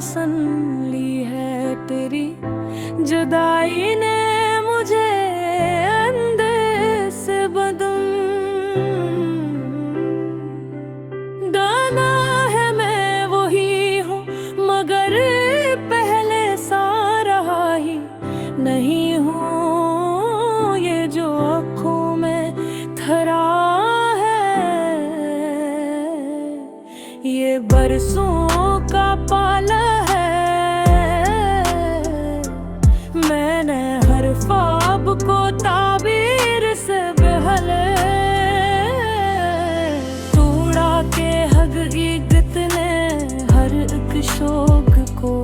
सन ली है तेरी जुदाई ने मुझे अंदर से बदम डाला है। मैं वही हूँ मगर पहले सा रहा ही नहीं हूँ। ये जो आँखों में धरा है ये बरसों का पाला है। मैंने हर ख्वाब को ताबीर से बहले तोड़ा के हकीकत ने हर एक शौक को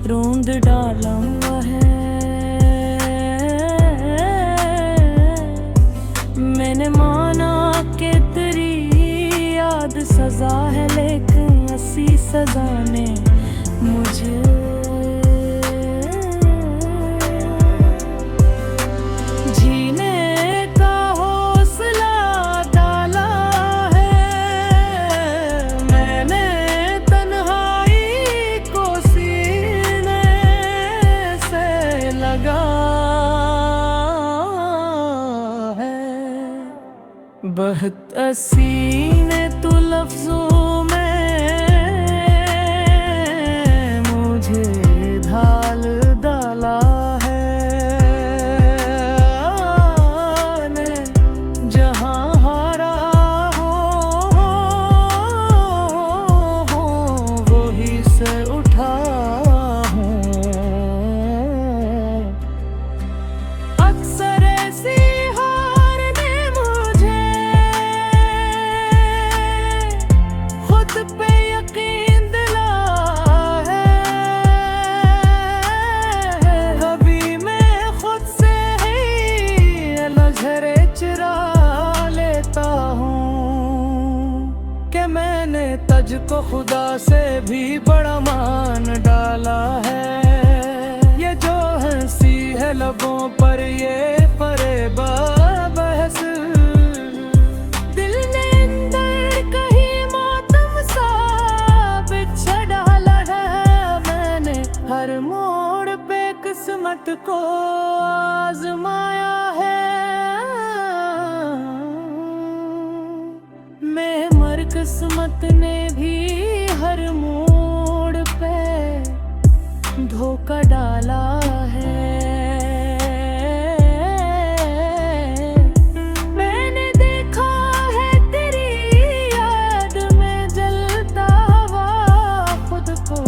रोंद डाला हुआ है। मैंने माना कि तेरी याद सजा है लेकिन ऐसी सजा ने मुझे जीने का हौसला डाला है। मैंने तन्हाई को सीने से लगा है। बहुत हसीने तू लफ्जों में मुझे ढाल डाला है। ने जहाँ हारा हो वही से उठा हूँ। अक्सर ऐसी हार ने मुझे खुद पे यकीन दिला है। कभी मैं खुद से ही नजरे चुरा लेता हूँ कि मैंने तज को खुदा से भी बड़ा मान डाला है। ये जो हंसी है लबों पर ये फरेबा बहस दिल ने अंदर कहीं मातम सा बिछा डाला है। मैंने हर मोड़ पे किस्मत को आजमाया है। मैं मर किस्मत ने भी हर मोड़ पे धोखा डाला है। मैंने देखा है तेरी याद में जलता हुआ खुद को।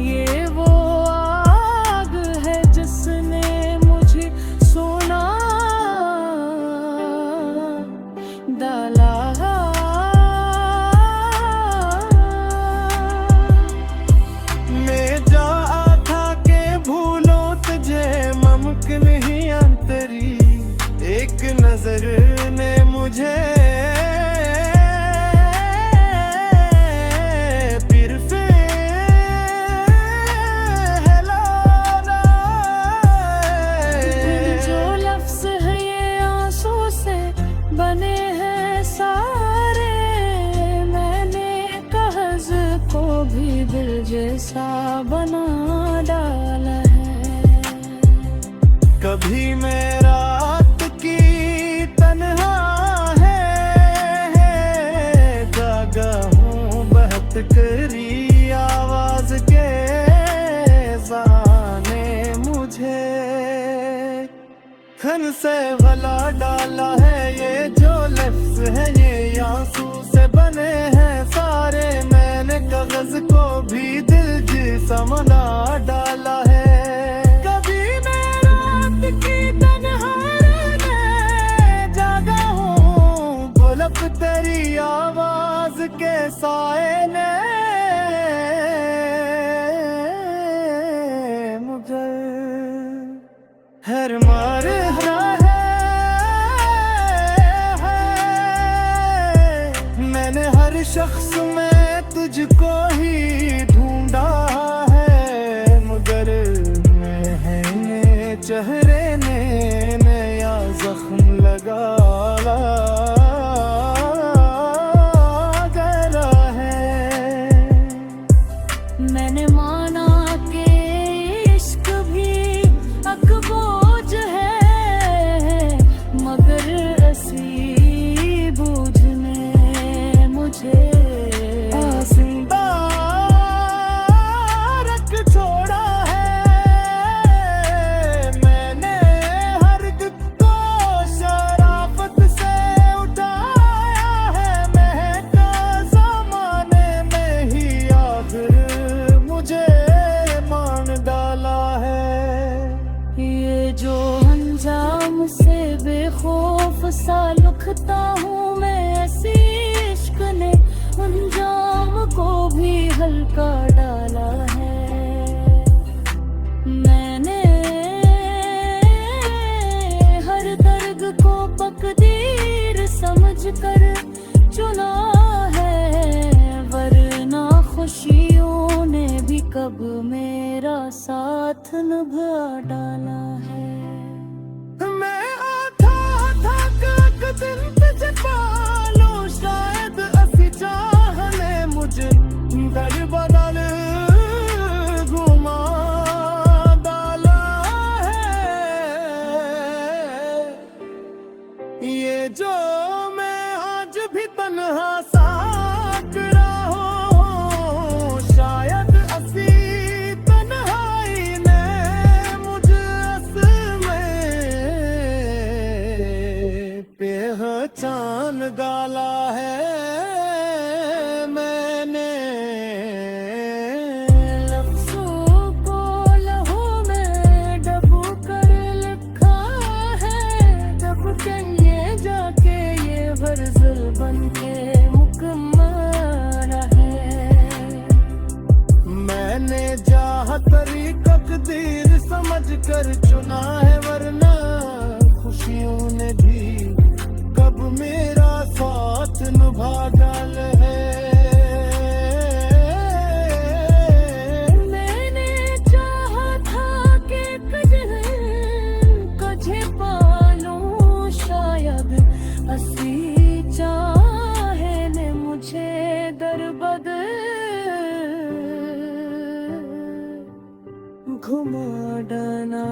ये वो आग है जिसने मुझे सोना डाला। मैं जा था के भूलो तुझे मुमकिन ही अंतरी एक नजर ने मुझे फिर से हिलाना है। जो लफ्ज है ये आंसू से बने हैं सारे। मैंने कहज को भी दिल जैसा बना डाला है। कभी मैं रात की तन्हा है जागा हूँ बहत करी आवाज के जाने मुझे खन से भला डाला है। ये जो लफ्ज है ये आंसू से बने हैं सारे। मैंने कागज को भी दिल जैसा बना डाला है। कभी मैं रात की तन्हाई में जागा हूँ गोलक तेरी आवाज के साए ने मुझे हर मार हरा है। मैंने हर शख्स में तुझको ही ढूंढा है मगर मैं चेहरे ने नया जख्म लगा गया है। मैंने माना हंसी बूझने मुझे जिंदा रख छोड़ा है मैंने। हर दुख को शराफत से उठाया है महका ज़माने में ही आखिर मुझे मान डाला है। ये जो अंजाम से बेखौफ सा लुकता हूँ मैं ऐसी इश्क ने अंजाम को भी हल्का डाला है। मैंने हर दर्द को तकदीर समझकर चुना है वरना खुशियों ने भी कब मेरा साथ निभा डाला है। मैं आथा था एक दिन तुझे पालो शायद असी चाहने मुझे दर बदल घुमा डाला है। ये जो मैं आज भी तन्हा साक रहा हूँ शायद असी तन्हाई ने मुझे असल में पहचान डाला है। मैंने लफ्ज़ों को लहू में डबो कर लिखा है जब कहीं जाके ये गज़ल बन के मुकम्मल है। मैंने जहाँ तरीक़ा तकदीर समझ कर चुना है वरना खुशियों ने भी कब मेरा साथ निभा डाल है। मैंने चाहा था कि तुझे पालूं शायद असी चाहे ने मुझे दरबदर घुमा डाला।